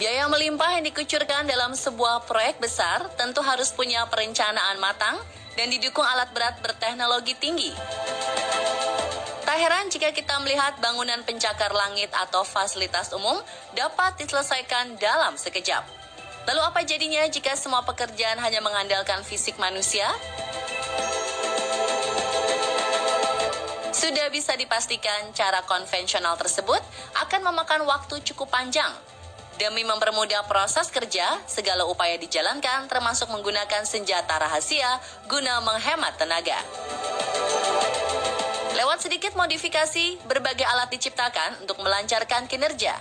Biaya melimpah yang dikucurkan dalam sebuah proyek besar tentu harus punya perencanaan matang dan didukung alat berat berteknologi tinggi. Tak heran jika kita melihat bangunan pencakar langit atau fasilitas umum dapat diselesaikan dalam sekejap. Lalu apa jadinya jika semua pekerjaan hanya mengandalkan fisik manusia? Sudah bisa dipastikan cara konvensional tersebut akan memakan waktu cukup panjang. Demi mempermudah proses kerja, segala upaya dijalankan termasuk menggunakan senjata rahasia guna menghemat tenaga. Lewat sedikit modifikasi, berbagai alat diciptakan untuk melancarkan kinerja.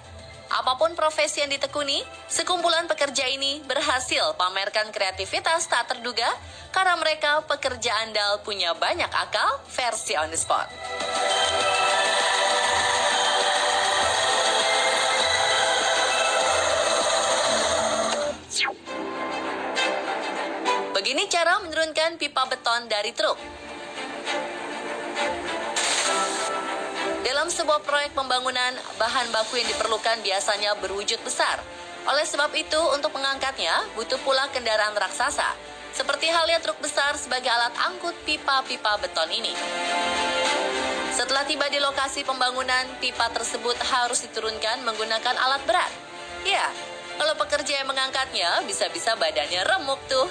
Apapun profesi yang ditekuni, sekumpulan pekerja ini berhasil pamerkan kreativitas tak terduga karena mereka pekerja andal punya banyak akal versi on the spot. Begini cara menurunkan pipa beton dari truk. Dalam sebuah proyek pembangunan, bahan baku yang diperlukan biasanya berwujud besar. Oleh sebab itu, untuk mengangkatnya, butuh pula kendaraan raksasa. Seperti halnya truk besar sebagai alat angkut pipa-pipa beton ini. Setelah tiba di lokasi pembangunan, pipa tersebut harus diturunkan menggunakan alat berat. Ya, kalau pekerja yang mengangkatnya, bisa-bisa badannya remuk tuh.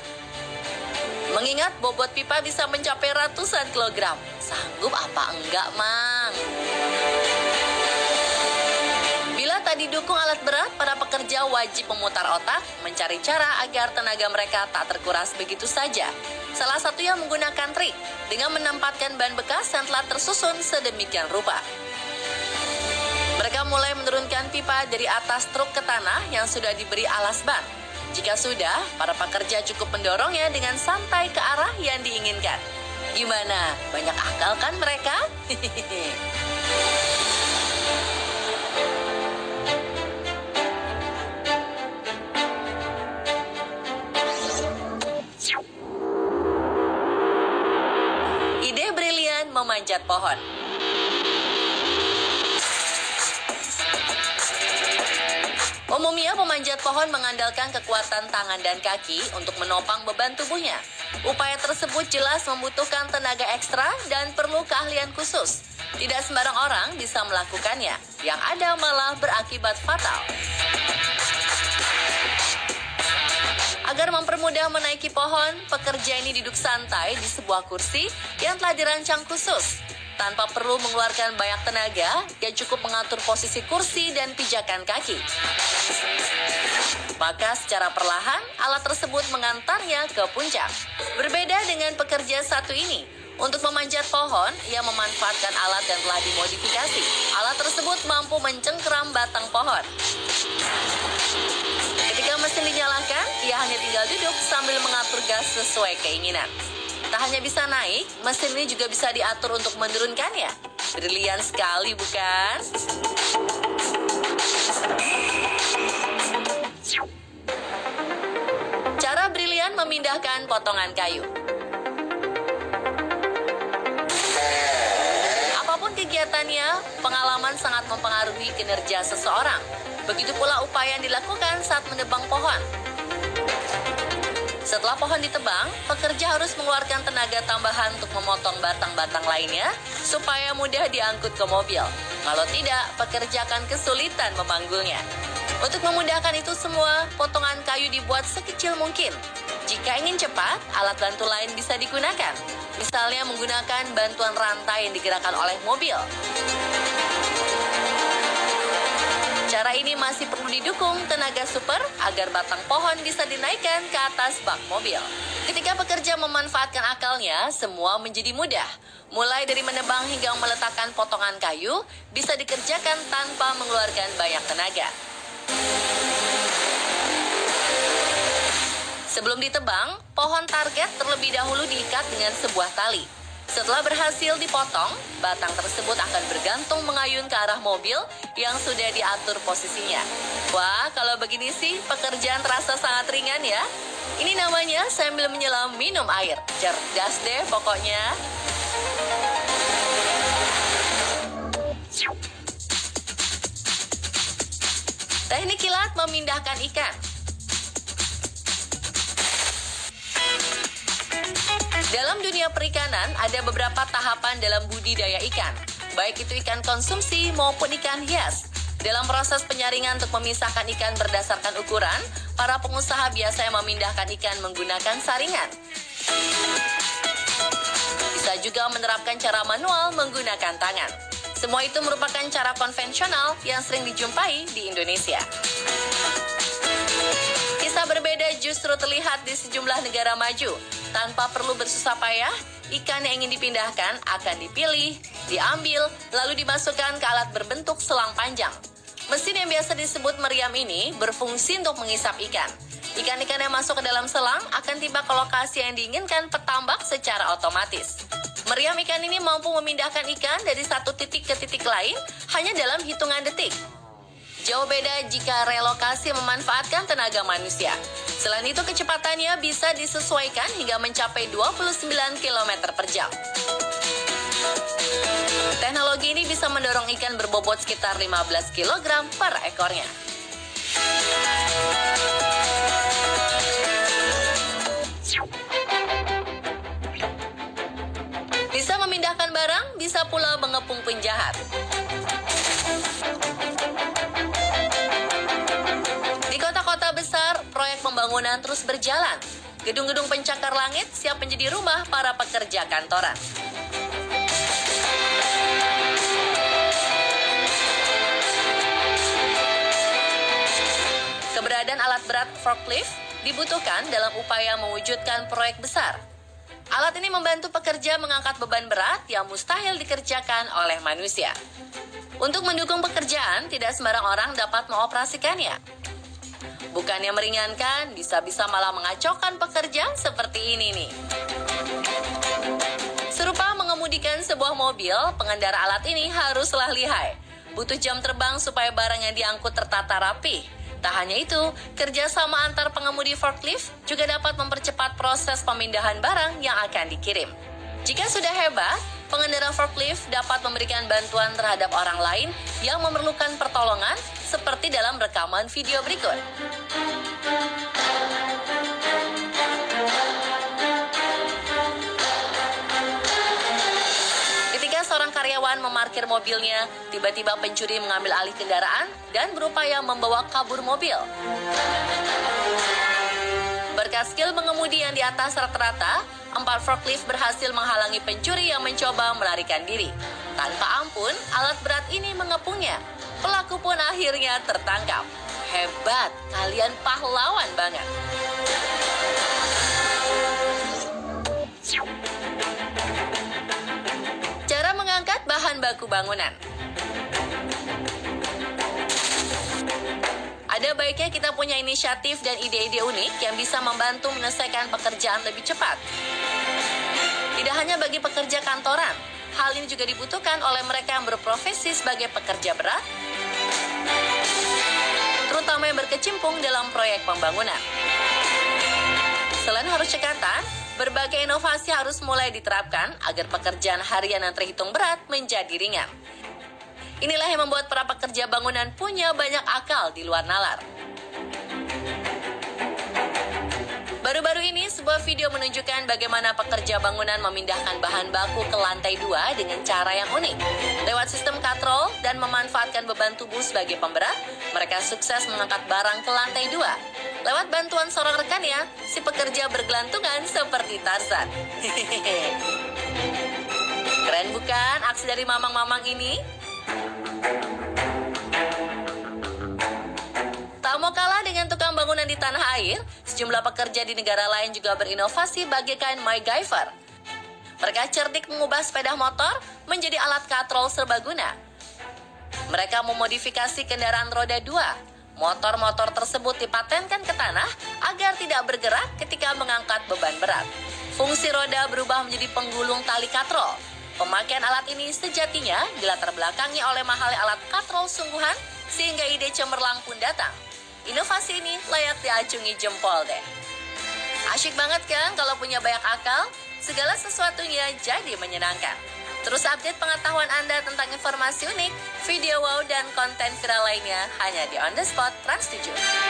Mengingat bobot pipa bisa mencapai ratusan kilogram. Sanggup apa enggak, Mang? Bila tak didukung alat berat, para pekerja wajib memutar otak, mencari cara agar tenaga mereka tak terkuras begitu saja. Salah satunya menggunakan trik, dengan menempatkan ban bekas yang telah tersusun sedemikian rupa. Mereka mulai menurunkan pipa dari atas truk ke tanah yang sudah diberi alas ban. Jika sudah, para pekerja cukup mendorongnya dengan santai ke arah yang diinginkan. Gimana? Banyak akal kan mereka? Ide brilian memanjat pohon. Umumnya pemanjat pohon mengandalkan kekuatan tangan dan kaki untuk menopang beban tubuhnya. Upaya tersebut jelas membutuhkan tenaga ekstra dan perlu keahlian khusus. Tidak sembarang orang bisa melakukannya, yang ada malah berakibat fatal. Agar mempermudah menaiki pohon, pekerja ini duduk santai di sebuah kursi yang telah dirancang khusus. Tanpa perlu mengeluarkan banyak tenaga, dia cukup mengatur posisi kursi dan pijakan kaki. Maka secara perlahan, alat tersebut mengantarnya ke puncak. Berbeda dengan pekerja satu ini, untuk memanjat pohon, ia memanfaatkan alat yang telah dimodifikasi. Alat tersebut mampu mencengkeram batang pohon. Ketika mesin dinyalakan, ia hanya tinggal duduk sambil mengatur gas sesuai keinginan. Tak hanya bisa naik, mesin ini juga bisa diatur untuk menurunkannya. Brilian sekali, bukan? Cara brilian memindahkan potongan kayu. Apapun kegiatannya, pengalaman sangat mempengaruhi kinerja seseorang. Begitu pula upaya yang dilakukan saat menebang pohon. Setelah pohon ditebang, pekerja harus mengeluarkan tenaga tambahan untuk memotong batang-batang lainnya supaya mudah diangkut ke mobil. Kalau tidak, pekerja akan kesulitan memanggulnya. Untuk memudahkan itu semua, potongan kayu dibuat sekecil mungkin. Jika ingin cepat, alat bantu lain bisa digunakan. Misalnya menggunakan bantuan rantai yang digerakkan oleh mobil. Cara ini masih perlu didukung tenaga super agar batang pohon bisa dinaikkan ke atas bak mobil. Ketika pekerja memanfaatkan akalnya, semua menjadi mudah. Mulai dari menebang hingga meletakkan potongan kayu, bisa dikerjakan tanpa mengeluarkan banyak tenaga. Sebelum ditebang, pohon target terlebih dahulu diikat dengan sebuah tali. Setelah berhasil dipotong, batang tersebut akan bergantung mengayun ke arah mobil yang sudah diatur posisinya. Wah, kalau begini sih pekerjaan terasa sangat ringan ya. Ini namanya sambil menyelam minum air. Cerdas deh pokoknya. Teknik kilat memindahkan ikan. Dalam dunia perikanan, ada beberapa tahapan dalam budidaya ikan, baik itu ikan konsumsi maupun ikan hias. Dalam proses penyaringan untuk memisahkan ikan berdasarkan ukuran, para pengusaha biasanya memindahkan ikan menggunakan saringan. Bisa juga menerapkan cara manual menggunakan tangan. Semua itu merupakan cara konvensional yang sering dijumpai di Indonesia. Kisah berbeda justru terlihat di sejumlah negara maju. Tanpa perlu bersusah payah, ikan yang ingin dipindahkan akan dipilih, diambil, lalu dimasukkan ke alat berbentuk selang panjang. Mesin yang biasa disebut meriam ini berfungsi untuk mengisap ikan. Ikan-ikan yang masuk ke dalam selang akan tiba ke lokasi yang diinginkan petambak secara otomatis. Meriam ikan ini mampu memindahkan ikan dari satu titik ke titik lain hanya dalam hitungan detik. Jauh beda jika relokasi memanfaatkan tenaga manusia. Selain itu, kecepatannya bisa disesuaikan hingga mencapai 29 km per jam. Teknologi ini bisa mendorong ikan berbobot sekitar 15 kg per ekornya. Bisa memindahkan barang, bisa pula mengepung penjahat. Proyek pembangunan terus berjalan. Gedung-gedung pencakar langit siap menjadi rumah para pekerja kantoran. Keberadaan alat berat forklift dibutuhkan dalam upaya mewujudkan proyek besar. Alat ini membantu pekerja mengangkat beban berat yang mustahil dikerjakan oleh manusia. Untuk mendukung pekerjaan, tidak sembarang orang dapat mengoperasikannya. Bukannya meringankan, bisa-bisa malah mengacaukan pekerja seperti ini nih. Serupa mengemudikan sebuah mobil, pengendara alat ini haruslah lihai. Butuh jam terbang supaya barang yang diangkut tertata rapi. Tak hanya itu, kerjasama antar pengemudi forklift juga dapat mempercepat proses pemindahan barang yang akan dikirim. Jika sudah hebat, pengendara forklift dapat memberikan bantuan terhadap orang lain yang memerlukan pertolongan seperti dalam rekaman video berikut. Ketika seorang karyawan memarkir mobilnya, tiba-tiba pencuri mengambil alih kendaraan dan berupaya membawa kabur mobil. Berkat skill mengemudi yang di atas rata-rata, 4 forklift berhasil menghalangi pencuri yang mencoba melarikan diri. Tanpa ampun, alat berat ini mengepungnya. Pelaku pun akhirnya tertangkap. Hebat, kalian pahlawan banget. Cara mengangkat bahan baku bangunan. Ada baiknya kita punya inisiatif dan ide-ide unik yang bisa membantu menyelesaikan pekerjaan lebih cepat. Tidak hanya bagi pekerja kantoran, hal ini juga dibutuhkan oleh mereka yang berprofesi sebagai pekerja berat, terutama yang berkecimpung dalam proyek pembangunan. Selain harus cekatan, berbagai inovasi harus mulai diterapkan agar pekerjaan harian yang terhitung berat menjadi ringan. Inilah yang membuat para pekerja bangunan punya banyak akal di luar nalar. Baru-baru ini, sebuah video menunjukkan bagaimana pekerja bangunan memindahkan bahan baku ke lantai 2 dengan cara yang unik. Lewat sistem katrol dan memanfaatkan beban tubuh sebagai pemberat, mereka sukses mengangkat barang ke lantai 2. Lewat bantuan seorang rekannya, si pekerja bergelantungan seperti Tarzan. Keren bukan aksi dari mamang-mamang ini? Tak mau kalah dengan tukang bangunan di tanah air, sejumlah pekerja di negara lain juga berinovasi bagaikan MacGyver. Mereka cerdik mengubah sepeda motor menjadi alat katrol serbaguna. Mereka memodifikasi kendaraan roda 2. Motor-motor tersebut dipatenkan ke tanah agar tidak bergerak ketika mengangkat beban berat. Fungsi roda berubah menjadi penggulung tali katrol. Pemakaian alat ini sejatinya dilatar belakangi oleh mahalnya alat katrol sungguhan, sehingga ide cemerlang pun datang. Inovasi ini layak diacungi jempol deh. Asyik banget kan kalau punya banyak akal? Segala sesuatunya jadi menyenangkan. Terus update pengetahuan Anda tentang informasi unik, video wow, dan konten viral lainnya hanya di On The Spot Trans 7.